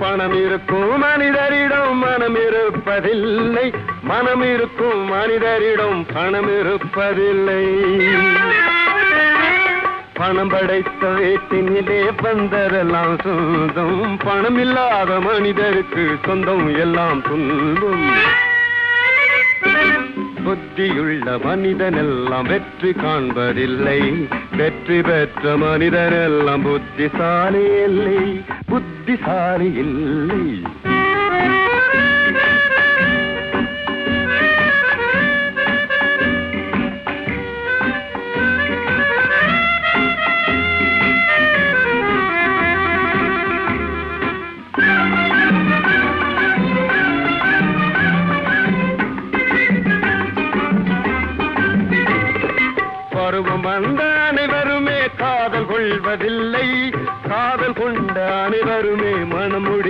பணம் இருக்கும் மனிதரிடம் மனம் இருப்பதில்லை, மனம் இருக்கும் மனிதரிடம் பணம் இருப்பதில்லை. பணம் படைத்த வீட்டினிலே வந்ததெல்லாம் சொந்தம், பணம் இல்லாத மனிதருக்கு சொந்தம் எல்லாம் துன்பம். புத்தியுள்ள மனிதனெல்லாம் வெற்றி காண்பதில்லை, வெற்றி பெற்ற மனிதனெல்லாம் புத்திசாலி இல்லை, புத்திசாலி இல்லை.